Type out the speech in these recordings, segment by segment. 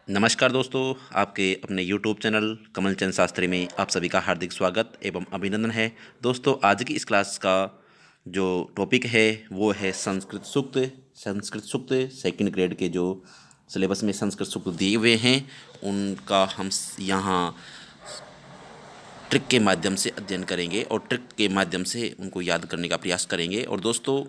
नमस्कार दोस्तों, आपके अपने YouTube चैनल कमल चंद शास्त्री में आप सभी का हार्दिक स्वागत एवं अभिनंदन है। दोस्तों, आज की इस क्लास का जो टॉपिक है वो है संस्कृत सूक्त। संस्कृत सूक्त सेकंड ग्रेड के जो सिलेबस में संस्कृत सूक्त दिए हुए हैं उनका हम यहाँ ट्रिक के माध्यम से अध्ययन करेंगे और ट्रिक के माध्यम से उनको याद करने का प्रयास करेंगे। और दोस्तों,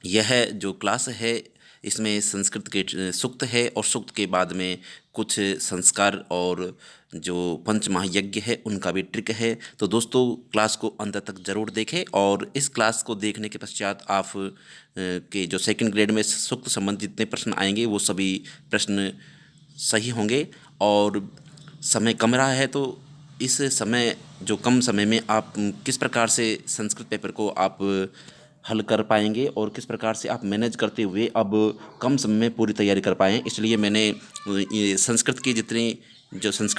यह जो क्लास है इसमें संस्कृत के सूक्त है और सूक्त के बाद में कुछ संस्कार और जो पंच महायज्ञ है उनका भी ट्रिक है। तो दोस्तों, क्लास को अंत तक ज़रूर देखें और इस क्लास को देखने के पश्चात आप के जो सेकंड ग्रेड में सूक्त संबंधित जितने प्रश्न आएंगे वो सभी प्रश्न सही होंगे। और समय कम रहा है तो इस समय जो कम समय में आप किस प्रकार से संस्कृत पेपर को आप हल कर पाएंगे और किस प्रकार से आप मैनेज करते हुए अब कम समय में पूरी तैयारी कर पाएँ, इसलिए मैंने ये संस्कृत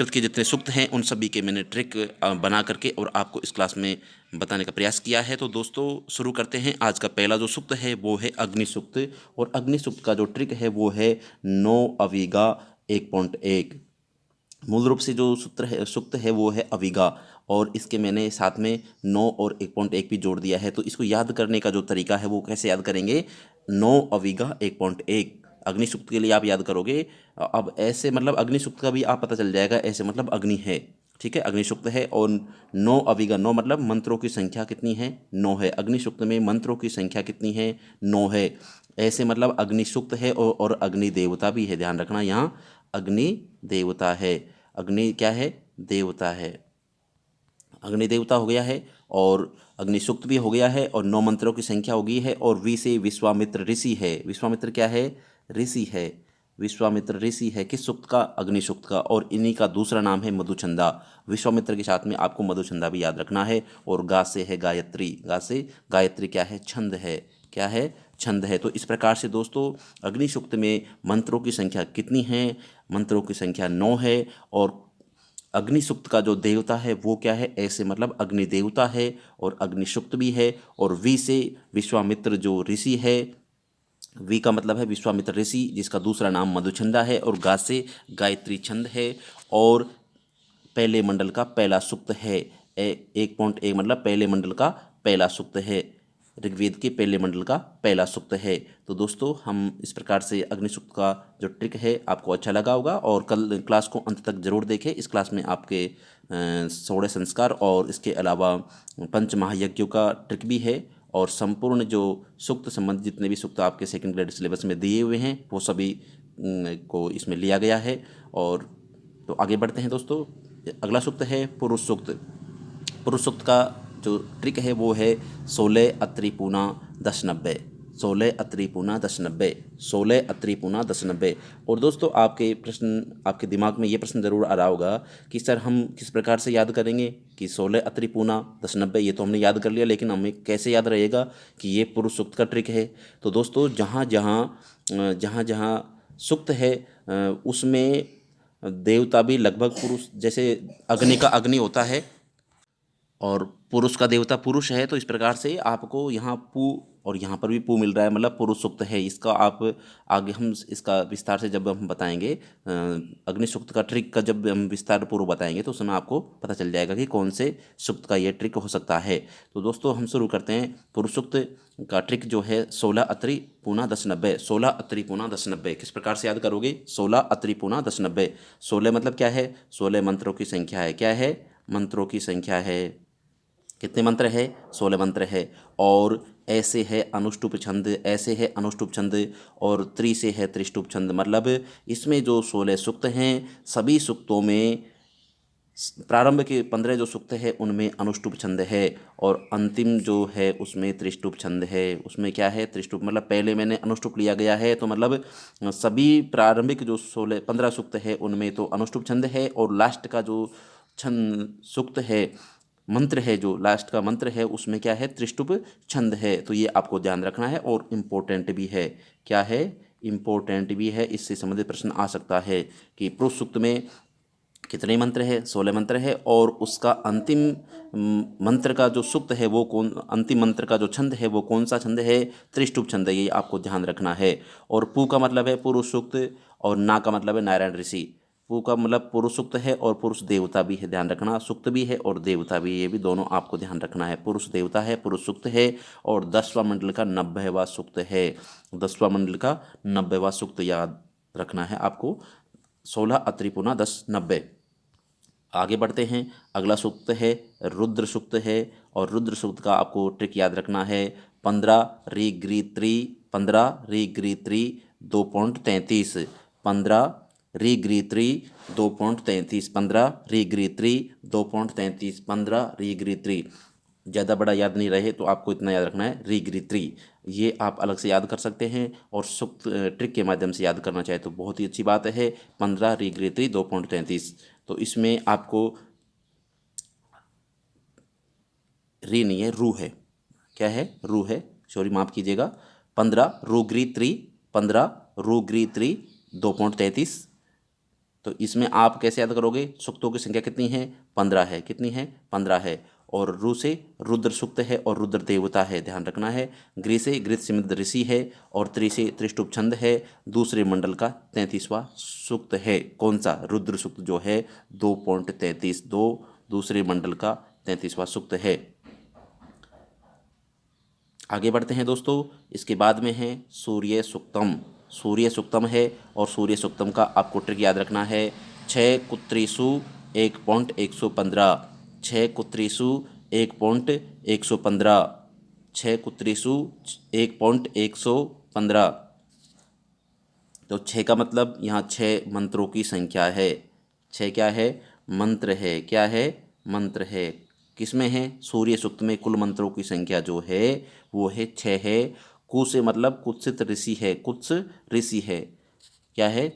के जितने सूक्त हैं उन सभी के मैंने ट्रिक बना करके और आपको इस क्लास में बताने का प्रयास किया है। तो दोस्तों, शुरू करते हैं। आज का पहला जो सूक्त है वो है अग्नि सूक्त और अग्नि सूक्त का जो ट्रिक है वो है 9 अविगा 1.1। मूल रूप से जो सूक्त है वो है अविगा और इसके मैंने साथ में 9 और 1.1 भी जोड़ दिया है। तो इसको याद करने का जो तरीका है वो कैसे याद करेंगे, 9 अविगा 1.1 अग्नि सूक्त के लिए आप याद करोगे। अब ऐसे मतलब अग्नि सूक्त का भी आप पता चल जाएगा, ऐसे मतलब अग्नि है, ठीक है, अग्नि सूक्त है। और 9 अविगा, 9 मतलब मंत्रों की संख्या कितनी है, 9 है। अग्नि सूक्त में मंत्रों की संख्या कितनी है, 9 है। ऐसे मतलब अग्नि सूक्त है और अग्नि देवता भी है, ध्यान रखना यहाँ अग्नि देवता है। अग्नि क्या है, देवता है। अग्नि देवता हो गया है और अग्नि सूक्त भी हो गया है और 9 मंत्रों की संख्या हो गई है। और वी से विश्वामित्र ऋषि है। विश्वामित्र क्या है, ऋषि है। विश्वामित्र ऋषि है किस सूक्त का, अग्नि सूक्त का। और इन्हीं का दूसरा नाम है मधुचंदा। विश्वामित्र के साथ में आपको मधुचंदा भी याद रखना है। और गा से है गायत्री। गा से गायत्री क्या है, छंद है। क्या है, छंद है। तो इस प्रकार से दोस्तों, अग्नि सूक्त में मंत्रों की संख्या कितनी है, मंत्रों की संख्या 9 है। और अग्नि सूक्त का जो देवता है वो क्या है, ऐसे मतलब अग्नि देवता है और अग्नि सूक्त भी है। और वी से विश्वामित्र जो ऋषि है, वी का मतलब है विश्वामित्र ऋषि जिसका दूसरा नाम मधुचंदा है। और गा से गायत्री छंद है और पहले मंडल का पहला सूक्त है। 1.1 मतलब पहले मंडल का पहला सूक्त है, ऋग्वेद के पहले मंडल का पहला सूक्त है। तो दोस्तों, हम इस प्रकार से अग्नि सूक्त का जो ट्रिक है आपको अच्छा लगा होगा और कल क्लास को अंत तक जरूर देखें। इस क्लास में आपके 16 संस्कार और इसके अलावा पंच महायज्ञों का ट्रिक भी है और संपूर्ण जो सूक्त संबंधित जितने भी सूक्त आपके सेकंड ग्रेड सिलेबस में दिए हुए हैं वो सभी को इसमें लिया गया है। और तो आगे बढ़ते हैं दोस्तों। अगला सूक्त है पुरुष सूक्त। पुरुष सूक्त का जो ट्रिक है वो है 16 अत्रि पूना 1090। 16 अत्रि पूना 1090। 16 अत्रि पूना 1090। और दोस्तों, आपके दिमाग में ये प्रश्न जरूर आ रहा होगा कि सर हम किस प्रकार से याद करेंगे कि 16 अत्रि पूना 1090 ये तो हमने याद कर लिया, लेकिन हमें कैसे याद रहेगा कि ये पुरुष सूक्त का ट्रिक है। तो दोस्तों, जहाँ जहाँ सूक्त है उसमें देवता भी लगभग पुरुष, जैसे अग्नि का अग्नि होता है और पुरुष का देवता पुरुष है, तो इस प्रकार से आपको यहाँ पू और यहाँ पर भी पू मिल रहा है, मतलब पुरुष सूक्त है। इसका आप आगे हम इसका विस्तार से जब हम बताएंगे, अग्नि सूक्त का ट्रिक का जब हम विस्तार पूर्व बताएंगे तो उस समय आपको पता चल जाएगा कि कौन से सूक्त का ये ट्रिक हो सकता है। तो दोस्तों, हम शुरू करते हैं। पुरुष सूक्त का ट्रिक जो है 16 अत्रि पूना 1090। 16 अत्रि पूना 1090 किस प्रकार से याद करोगे, 16 अत्रि पूना 1090। 16 मतलब क्या है, 16 मंत्रों की संख्या है। क्या है, मंत्रों की संख्या है। कितने मंत्र है, 16 मंत्र है। और ऐसे है अनुष्टुप छंद, ऐसे है अनुष्टुप छंद। और त्रि से है त्रिष्टुप छंद, मतलब इसमें जो 16 सूक्त हैं सभी सूक्तों में प्रारंभ के 15 जो सूक्त है उनमें अनुष्टुप छंद है और अंतिम जो है उसमें त्रिष्टुप छंद है। उसमें क्या है, त्रिष्टुप मतलब पहले मैंने अनुष्टुप लिया गया है, तो मतलब सभी प्रारंभिक जो 15 सूक्त है उनमें तो अनुष्टुप छंद है और लास्ट का जो छंद सूक्त है, मंत्र है, जो लास्ट का मंत्र है उसमें क्या है, त्रिष्टुप छंद है। तो ये आपको ध्यान रखना है और इम्पोर्टेंट भी है। क्या है, इम्पोर्टेंट भी है। इससे संबंधित प्रश्न आ सकता है कि पुरुष सूक्त में कितने मंत्र है, 16 मंत्र है और उसका अंतिम मंत्र का जो सूक्त है वो कौन, अंतिम मंत्र का जो छंद है वो कौन सा छंद है, त्रिष्टुप छंद है। ये आपको ध्यान रखना है। और पू का मतलब है पुरुष सूक्त और ना का मतलब है नारायण ऋषि। पू का मतलब पुरुष सूक्त है और पुरुष देवता भी है, ध्यान रखना, सूक्त भी है और देवता भी, ये भी दोनों आपको ध्यान रखना है। पुरुष देवता है, पुरुष सूक्त है और 10वां मंडल का 90वां सूक्त है। 10वां मंडल का 90वां सूक्त याद रखना है आपको। 16 अत्रिपुना 10 90। आगे बढ़ते हैं, अगला सूक्त है रुद्र सूक्त है और रुद्र सूक्त का आपको ट्रिक याद रखना है। 15 री ग्री त्री, 15 री ग्री त्री 2.33, 15 री ग्री त्री 2.33, 15 री ग्री त्री 2.33, 15 री ग्री त्री। ज़्यादा बड़ा याद नहीं रहे तो आपको इतना याद रखना है, री ग्री त्री। ये आप अलग से याद कर सकते हैं और सूक्त ट्रिक के माध्यम से याद करना चाहे तो बहुत ही अच्छी बात है। 15 री ग्री त्री 2.33। तो इसमें आपको री नहीं है, रू है। क्या है? रू है, सॉरी माफ़ कीजिएगा। 15 रूग्री त्री, 15 रूग्री त्री 2.33। तो इसमें आप कैसे याद करोगे? सूक्तों की संख्या कितनी है? 15 है। कितनी है? 15 है। और रू से रुद्र सूक्त है और रुद्र देवता है, ध्यान रखना है। गृह से गृह सिमद ऋषि है और त्री से त्रिष्टुप छंद है। दूसरे मंडल का 33वां सूक्त है। कौन सा? रुद्र सूक्त जो है 2.33, दूसरे मंडल का 33वां सूक्त है। आगे बढ़ते हैं दोस्तों, इसके बाद में है सूर्य सूक्तम। सूर्य सूक्तम है और सूर्य सूक्तम का आपको ट्रिक याद रखना है। 6 कुत्रीसु 1.115, 6 कुत्रीसु 1.115, 6 कुत्रीसु 1.115। तो 6 का मतलब यहाँ 6 मंत्रों की संख्या है। 6 क्या है? मंत्र है। क्या है? मंत्र है। किसमें है? सूर्य सूक्त में कुल मंत्रों की संख्या जो है वो है 6 है। कु से मतलब कुत्सित ऋषि है, कुत्स ऋषि है। क्या है?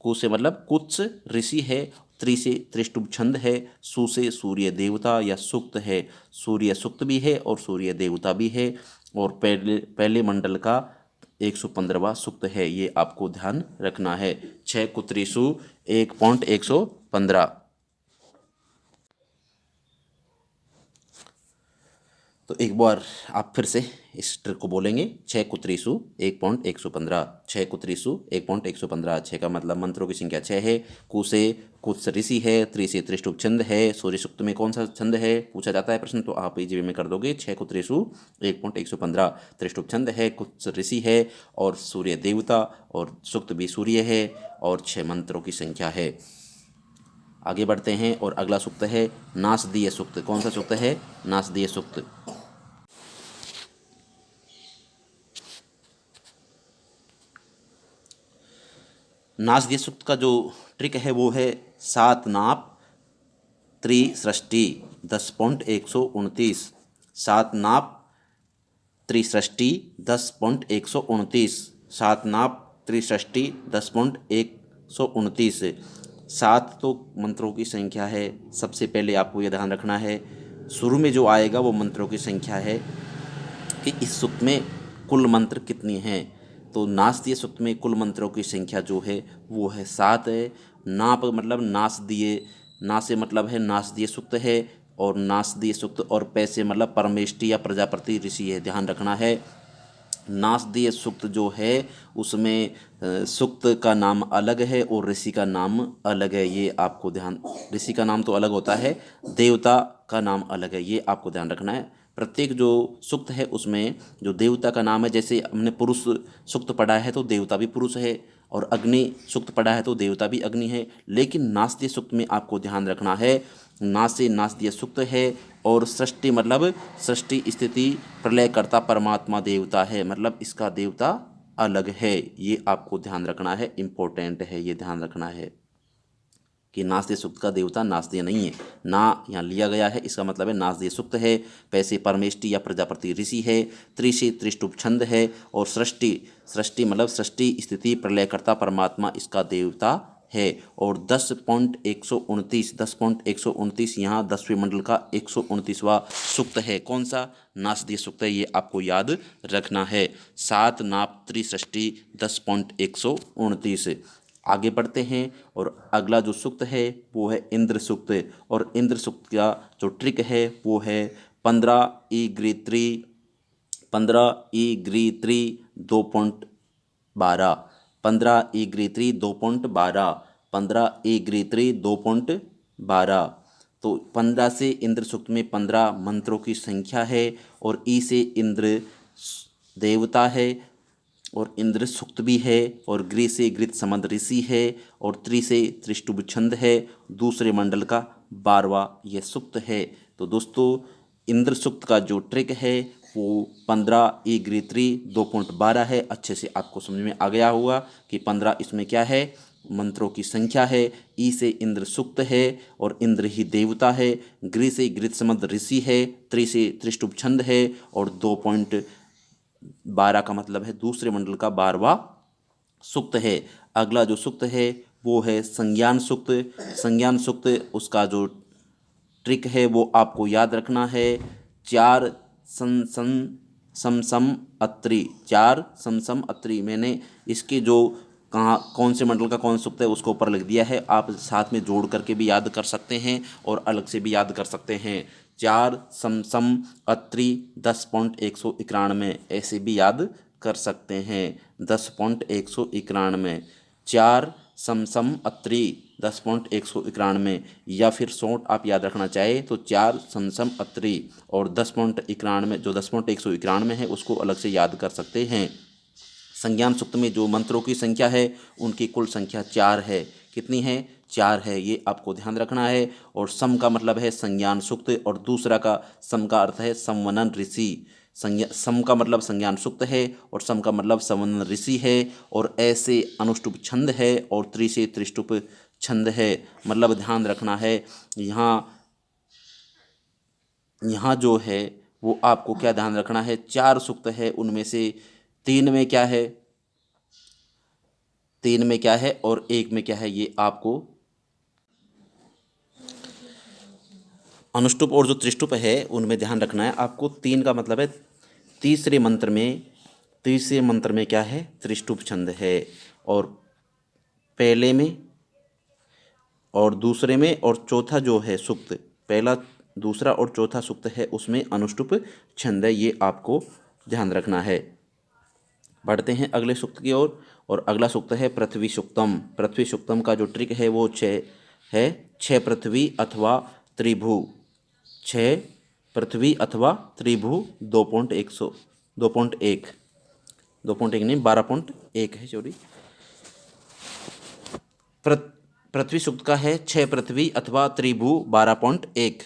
कु से मतलब कुत्स ऋषि है। त्रि से त्रिष्टुप छंद है। सु से सूर्य देवता या सूक्त है। सूर्य सूक्त भी है और सूर्य देवता भी है और पहले मंडल का 115वां सूक्त है, ये आपको ध्यान रखना है। 6 कुत्रीसु 1.115। तो एक बार आप फिर से इस ट्रिक को बोलेंगे। 6 कुत्रीसु 1.115, 6 कुत्रीसु 1.115। 6 का मतलब मंत्रों की संख्या 6 है। कु से कुत्स ऋषि है, त्री से त्रिष्टुप छंद है। सूर्य सूक्त में कौन सा छंद है पूछा जाता है प्रश्न, तो आप इजी में कर दोगे। 6 कुत्रीसु 1.115, त्रिष्टुप छंद है, कुत्स ऋषि है और सूर्य देवता और सूक्त भी सूर्य है और 6 मंत्रों की संख्या है। आगे बढ़ते हैं और अगला सूक्त है नासदीय सूक्त। कौन सा सूक्त है? नासदीय सूक्त। नासदीय सूक्त का जो ट्रिक है वो है 7 नाप त्रिसृष्टि 10.129, 7 नाप त्रिसृष्टि 10.129, 7 नाप त्रिसृष्टि 10.129। 7 तो मंत्रों की संख्या है। सबसे पहले आपको यह ध्यान रखना है, शुरू में जो आएगा वो मंत्रों की संख्या है कि इस सूक्त में कुल मंत्र कितनी हैं। तो नासदीय सूक्त में कुल मंत्रों की संख्या जो है वो है 7 है। नाप मतलब नासदीय, ना से मतलब है नासदीय सूक्त है और नासदीय सूक्त और पै से मतलब परमेष्टि या प्रजापति ऋषि है, ध्यान रखना है। नासदीय सूक्त जो है उसमें सूक्त का नाम अलग है और ऋषि का नाम अलग है, ये आपको ध्यान। ऋषि का नाम तो अलग होता है, देवता का नाम अलग है, ये आपको ध्यान रखना है। प्रत्येक जो सूक्त है उसमें जो देवता का नाम है, जैसे हमने पुरुष सूक्त पढ़ा है तो देवता भी पुरुष है और अग्नि सूक्त पढ़ा है तो देवता भी अग्नि है। लेकिन नासदीय सूक्त में आपको ध्यान रखना है, ना से नासदीय सूक्त है और सृष्टि मतलब सृष्टि स्थिति प्रलय कर्ता परमात्मा देवता है, मतलब इसका देवता अलग है, ये आपको ध्यान रखना है। इम्पोर्टेंट है, ये ध्यान रखना है कि नासदीय सूक्त का देवता नासदीय नहीं है। ना यहाँ लिया गया है, इसका मतलब है नासदीय सूक्त है। पैसे परमेष्टि या प्रजापति ऋषि है। त्रिशि त्रिष्टुप छंद है और सृष्टि, सृष्टि मतलब सृष्टि स्थिति प्रलयकर्ता परमात्मा इसका देवता है। और 10.129, 10.129 यहाँ 10वें मंडल का 129वां सूक्त है। कौन सा? नासदीय सूक्त है, ये आपको याद रखना है। 7 नाप त्रिसृष्टि 10.129। आगे बढ़ते हैं और अगला जो सूक्त है वो है इंद्र सूक्त। और इंद्र सूक्त का जो ट्रिक है वो है 15 ई ग्री त्री 2.12, 15 ईग्रीत्री 2.12, 15 ईग्रीत्री 2.12। तो 15 से इंद्र सूक्त में 15 मंत्रों की संख्या है और ई से इंद्र देवता है और इंद्र सूक्त भी है और गृह से गृत समद ऋषि है और त्रि से त्रिष्टुभ छंद है, दूसरे मंडल का 12वां यह सूक्त है। तो दोस्तों इंद्र सूक्त का जो ट्रिक है वो 15 ईग्रीत्री 2.12 है। अच्छे से आपको समझ में आ गया होगा कि 15 इसमें क्या है, मंत्रों की संख्या है। ई से इंद्र सूक्त है और इंद्र ही देवता है। गृह से गृत समद ऋषि है, त्रि से त्रिष्टुभ छंद है और 2.12 का मतलब है दूसरे मंडल का 12वां सूक्त है। अगला जो सूक्त है वो है संज्ञान सूक्त। संज्ञान सूक्त उसका जो ट्रिक है वो आपको याद रखना है। 4 सन सन सम सम अत्रि, 4 सम सम अत्रि। मैंने इसके जो कहाँ कौन से मंडल का कौन सूक्त है उसको ऊपर लिख दिया है, आप साथ में जोड़ करके भी याद कर सकते हैं और अलग से भी याद कर सकते हैं। 4 सम सम अत्रि 10.191, ऐसे भी याद कर सकते हैं 10.191। 4 सम सम अत्रि 10.191, या फिर शॉर्ट आप याद रखना चाहे तो 4 समसम अत्रि और 10.91, जो 10.191 है उसको अलग से याद कर सकते हैं। संज्ञान सूक्त में जो मंत्रों की संख्या है उनकी कुल संख्या 4 है। कितनी है? 4 है, ये आपको ध्यान रखना है। और सम का मतलब है संज्ञान सूक्त और दूसरा का सम का अर्थ है संवनन ऋषि। सम का मतलब संज्ञान सूक्त है और सम का मतलब संवनन ऋषि है और ऐसे अनुष्टुप छंद है और त्रि से त्रिष्टुप छंद है। मतलब ध्यान रखना है यहाँ जो है वो आपको क्या ध्यान रखना है, 4 सूक्त है उनमें से 3 में क्या है, 3 में क्या है और 1 में क्या है, ये आपको अनुष्टुप और जो त्रिष्टुप है उनमें ध्यान रखना है आपको। 3 का मतलब है तीसरे मंत्र में क्या है, त्रिष्टुप छंद है और पहले में और दूसरे में और चौथा जो है सूक्त, पहला दूसरा और चौथा सूक्त है उसमें अनुष्टुप छंद है, ये आपको ध्यान रखना है। बढ़ते हैं अगले सूक्त की ओर और अगला सूक्त है पृथ्वी सूक्तम। पृथ्वी सूक्तम का जो ट्रिक है वो 6 है। 6 पृथ्वी अथवा त्रिभु, 6 पृथ्वी अथवा त्रिभु 2.1 नहीं 12.1 है, सॉरी। पृथ्वी सूक्त का है 6 पृथ्वी अथवा त्रिभु 12.1,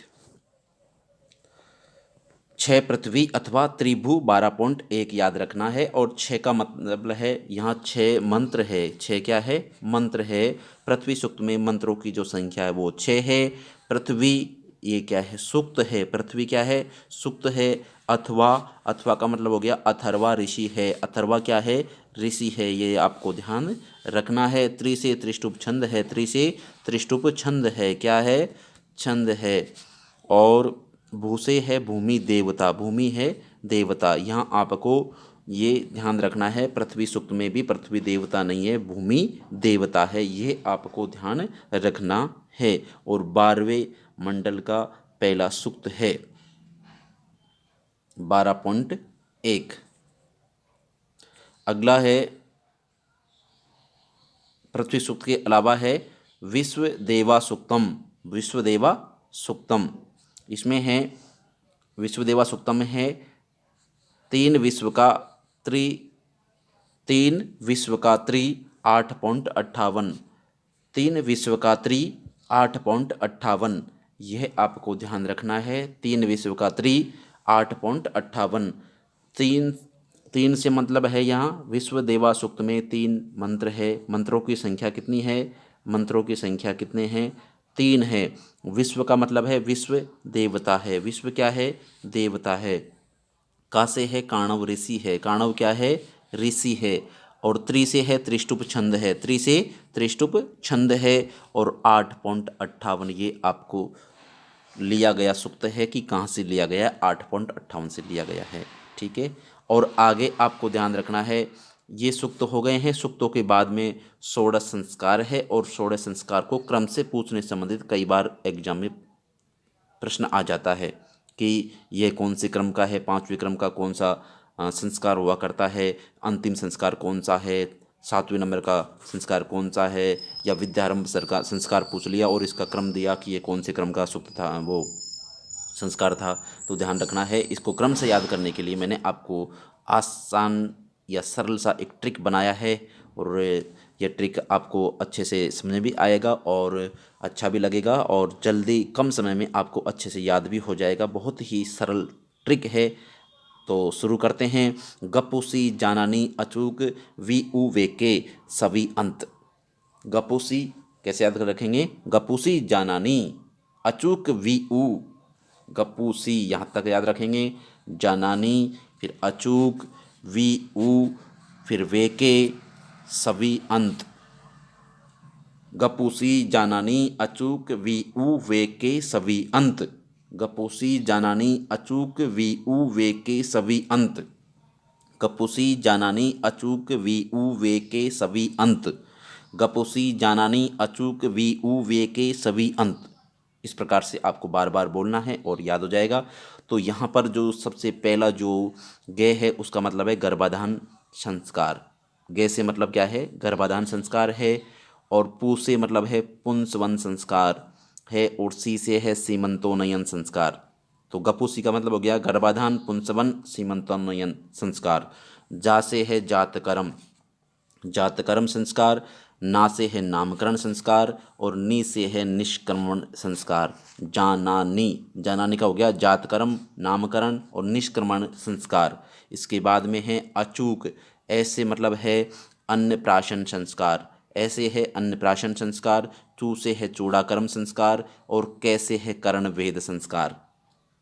6 पृथ्वी अथवा त्रिभु 12.1 याद रखना है। और 6 का मतलब है यहाँ 6 मंत्र है। 6 क्या है? मंत्र है। पृथ्वी सूक्त में मंत्रों की जो संख्या है वो 6 है। पृथ्वी ये क्या है? सूक्त है। पृथ्वी क्या है? सूक्त है। अथवा का मतलब हो गया अथर्वा ऋषि है। अथर्वा क्या है? ऋषि है, ये आपको ध्यान रखना है। त्रि से त्रिष्टुप छंद है। त्रि से त्रिष्टुप छंद है, क्या है? छंद है। और भू से है भूमि देवता, भूमि है देवता। यहाँ आपको ये ध्यान रखना है पृथ्वी सूक्त में भी पृथ्वी देवता नहीं है, भूमि देवता है, ये आपको ध्यान रखना है। और 12वें मंडल का पहला सूक्त है 12.1। अगला है पृथ्वी सूक्त के अलावा है विश्व देवा सूक्तम। विश्व देवा सूक्तम इसमें है, विश्वदेवा सूक्तम में है 3 विश्व का त्रि 8.58, 3 विश्व का त्रि 8.58, यह आपको ध्यान रखना है। 3 विश्व का त्रि 8.58। 3 से मतलब है यहाँ विश्व देवा सूक्त में 3 मंत्र है। मंत्रों की संख्या कितनी है? मंत्रों की संख्या कितने हैं? 3 है। विश्व का मतलब है विश्व देवता है। विश्व क्या है? देवता है। का से है काणव ऋषि है। काणव क्या है? ऋषि है। और त्रि से है त्रिष्टुप छंद है। त्रि से त्रिष्टुप छंद है और 8.58 ये आपको लिया गया सूक्त है कि कहाँ से लिया गया है? 8.58 से लिया गया है, ठीक है। और आगे आपको ध्यान रखना है, ये सूक्त हो गए हैं। सूक्तों के बाद में षोडश संस्कार है और षोडश संस्कार को क्रम से पूछने संबंधित कई बार एग्जाम में प्रश्न आ जाता है कि यह कौन से क्रम का है, 5वें क्रम का कौन सा संस्कार हुआ करता है, अंतिम संस्कार कौन सा है, 7वें नंबर का संस्कार कौन सा है, या विद्यारंभ संस्कार पूछ लिया और इसका क्रम दिया कि ये कौन से क्रम का सूक्त था, वो संस्कार था। तो ध्यान रखना है, इसको क्रम से याद करने के लिए मैंने आपको आसान या सरल सा एक ट्रिक बनाया है, और यह ट्रिक आपको अच्छे से समझ में भी आएगा और अच्छा भी लगेगा, और जल्दी कम समय में आपको अच्छे से याद भी हो जाएगा। बहुत ही सरल ट्रिक है। तो शुरू करते हैं। गपुसी जानानी अचूक वी उ वे के सभी अंत। गपुसी कैसे याद कर रखेंगे? गपुसी जानानी अचूक वी उ, गपुसी यहाँ तक याद रखेंगे, जानानी फिर अचूक वी उ फिर वे के सभी अंत। गपुसी जानानी अचूक वी उ वे के सभी अंत। गपुसी जानानी अचूक वी उ वे के सभी अंत। गपुसी जानानी अचूक वी उ वे के सभी अंत। गपुसी जानानी अचूक वी उ वे के सभी अंत। इस प्रकार से आपको बार बार बोलना है और याद हो जाएगा। तो यहाँ पर जो सबसे पहला जो गे है उसका मतलब है गर्भाधान संस्कार। गे से मतलब क्या है? गर्भाधान संस्कार है। और पू से मतलब है पुंसवन संस्कार है, और सी से है सीमंतोन्नयन संस्कार। तो गपुसी का मतलब हो गया गर्भाधान, पुंसवन, सीमंतोन्नयन संस्कार। जा से है जातकर्म, जातकर्म संस्कार। ना से है नामकरण संस्कार, और नी से है निष्क्रमण संस्कार। जानानी, जानानी का हो गया जातकर्म, नामकरण और निष्क्रमण संस्कार। इसके बाद में है अचूक। ऐसे मतलब है अन्नप्राशन संस्कार, ऐसे है अन्नप्राशन संस्कार। चू से है चूड़ाकर्म संस्कार, और कैसे है कर्ण वेद संस्कार,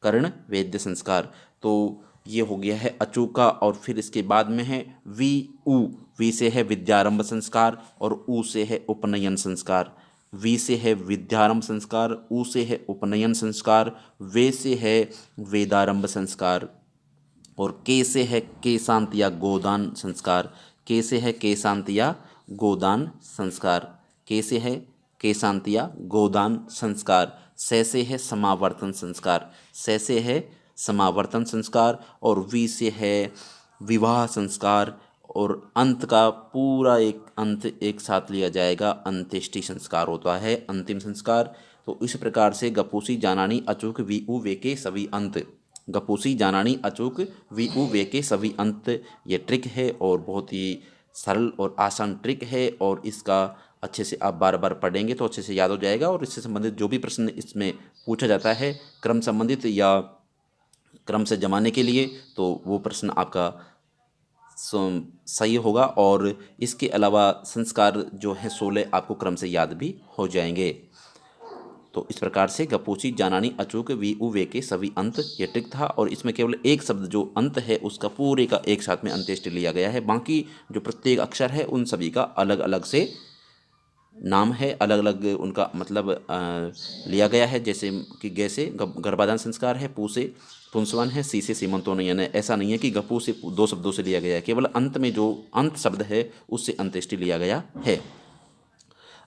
कर्ण वेद्य संस्कार। तो ये हो गया है अचूका। और फिर इसके बाद में है वी उ। वी से है विद्यारंभ संस्कार, और ऊ से है उपनयन संस्कार। वी से है विद्यारंभ संस्कार, ऊ से है उपनयन संस्कार, वे से है वेदारंभ संस्कार, और के से है केशांत या गोदान संस्कार। के से है केशांत या गोदान संस्कार। के से है केशांत या गोदान संस्कार। से है समावर्तन संस्कार। से है समावर्तन संस्कार। और वी से है विवाह संस्कार। और अंत का पूरा एक अंत एक साथ लिया जाएगा, अंत्येष्टि संस्कार होता है, अंतिम संस्कार। तो इस प्रकार से गपुसी जानानी अचूक वी उ वे के सभी अंत। गपुसी जानानी अचूक वी उ वे के सभी अंत, ये ट्रिक है और बहुत ही सरल और आसान ट्रिक है। और इसका अच्छे से आप बार बार पढ़ेंगे तो अच्छे से याद हो जाएगा। और इससे संबंधित जो भी प्रश्न इसमें पूछा जाता है क्रम संबंधित या क्रम से जमाने के लिए, तो वो प्रश्न आपका सही होगा। और इसके अलावा संस्कार जो है 16 आपको क्रम से याद भी हो जाएंगे। तो इस प्रकार से गपुसी जानानी अचूक वी उ वे के सभी अंत, ये ट्रिक था। और इसमें केवल एक शब्द जो अंत है उसका पूरे का एक साथ में अंत्येष्टि लिया गया है। बाकी जो प्रत्येक अक्षर है उन सभी का अलग अलग से नाम है, अलग अलग उनका मतलब लिया गया है। जैसे कि गे से गर्भाधान संस्कार है, पू से पुंसवन है, सी से सीमंतोन्नयन है। ऐसा नहीं है कि गपू से 2 शब्दों से लिया गया है, केवल अंत में जो अंत शब्द है उससे अंत्येष्टि लिया गया है।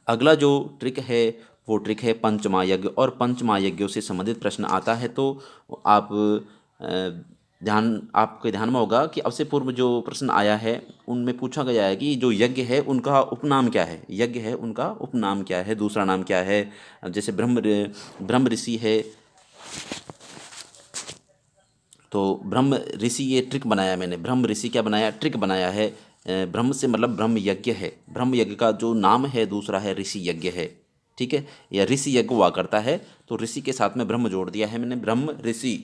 अगला जो ट्रिक है वो ट्रिक है पंचमायज्ञ। और पंचमायज्ञों से संबंधित प्रश्न आता है तो आप आपके ध्यान में होगा कि अब से पूर्व जो प्रश्न आया है उनमें पूछा गया है कि जो यज्ञ है उनका उपनाम क्या है, यज्ञ है उनका उपनाम क्या है, दूसरा नाम क्या है। जैसे ब्रह्म ऋषि है, तो ब्रह्म ऋषि, ये ट्रिक बनाया मैंने। ब्रह्म ऋषि क्या बनाया? ट्रिक बनाया है। ब्रह्म से मतलब ब्रह्म यज्ञ है, ब्रह्म यज्ञ का जो नाम है दूसरा है ऋषि यज्ञ है, ठीक है। या ऋषि यज्ञ हुआ करता है तो ऋषि के साथ में ब्रह्म जोड़ दिया है मैंने, ब्रह्म ऋषि।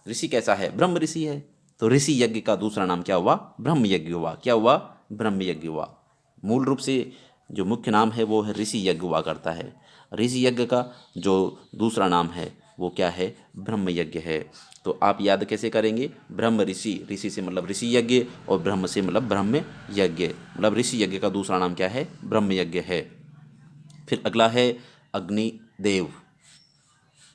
ऋषि कैसा है? ब्रह्म ऋषि है। तो ऋषि यज्ञ का दूसरा नाम क्या हुआ? ब्रह्म यज्ञ हुआ। क्या हुआ? ब्रह्म यज्ञ हुआ। मूल रूप से जो मुख्य नाम है वो है ऋषि यज्ञ हुआ करता है। ऋषि यज्ञ का जो दूसरा नाम है वो क्या है? ब्रह्म यज्ञ है। तो आप याद कैसे करेंगे? ब्रह्म ऋषि, ऋषि से मतलब ऋषि यज्ञ, और ब्रह्म से मतलब ब्रह्म यज्ञ, मतलब ऋषि यज्ञ का दूसरा नाम क्या है? ब्रह्म यज्ञ है। फिर अगला है अग्निदेव।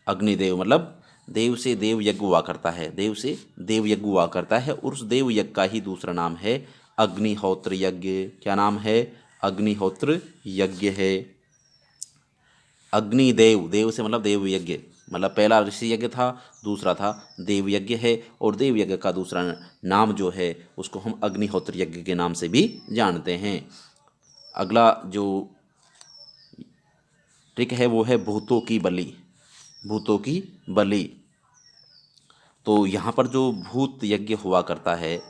अग्निदेव मतलब देव से देव यज्ञ हुआ करता है, देव से देव यज्ञ हुआ करता है, और उस देव यज्ञ का ही दूसरा नाम है अग्निहोत्र यज्ञ। क्या नाम है? अग्निहोत्र यज्ञ है। अग्निदेव, देव से मतलब देव यज्ञ, मतलब पहला ऋषि यज्ञ था, दूसरा था देव यज्ञ है। और देव यज्ञ का दूसरा नाम जो है उसको हम अग्निहोत्र यज्ञ के नाम से भी जानते हैं। अगला जो ट्रिक है वो है भूतों की बलि। भूतों की बलि, तो यहाँ पर जो भूत यज्ञ हुआ करता है,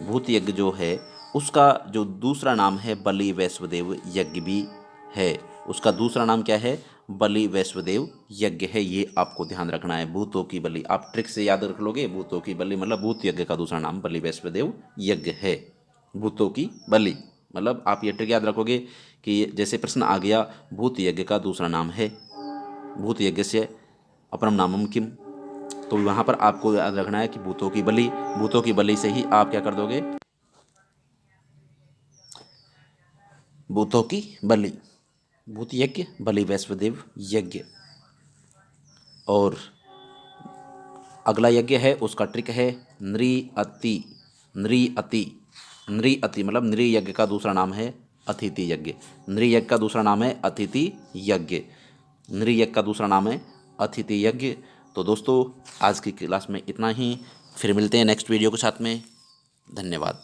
भूत यज्ञ जो है उसका जो दूसरा नाम है बलि वैश्वदेव यज्ञ भी है। उसका दूसरा नाम क्या है? बलि वैश्वदेव यज्ञ है। ये आपको ध्यान रखना है। भूतों की बलि आप ट्रिक से याद रख लोगे। भूतों की बलि मतलब भूत यज्ञ का दूसरा नाम बलि वैश्वदेव यज्ञ है। भूतों की बलि मतलब आप ये ट्रिक याद रखोगे कि जैसे प्रश्न आ गया भूत यज्ञ का दूसरा नाम है, भूत यज्ञ से अपरम नामम किम, तो वहाँ पर आपको याद रखना है कि भूतों की बलि, भूतों की बलि से ही आप क्या कर दोगे? भूतों की बलि, भूत यज्ञ, बलि वैश्वदेव यज्ञ। और अगला यज्ञ है उसका ट्रिक है नृअति। नृअति, नृअति मतलब नृ यज्ञ का दूसरा नाम है अतिथि यज्ञ। नृ यज्ञ का दूसरा नाम है अतिथि यज्ञ। नृ यज्ञ का दूसरा नाम है अतिथि यज्ञ। तो दोस्तों आज की क्लास में इतना ही, फिर मिलते हैं नेक्स्ट वीडियो के साथ में। धन्यवाद।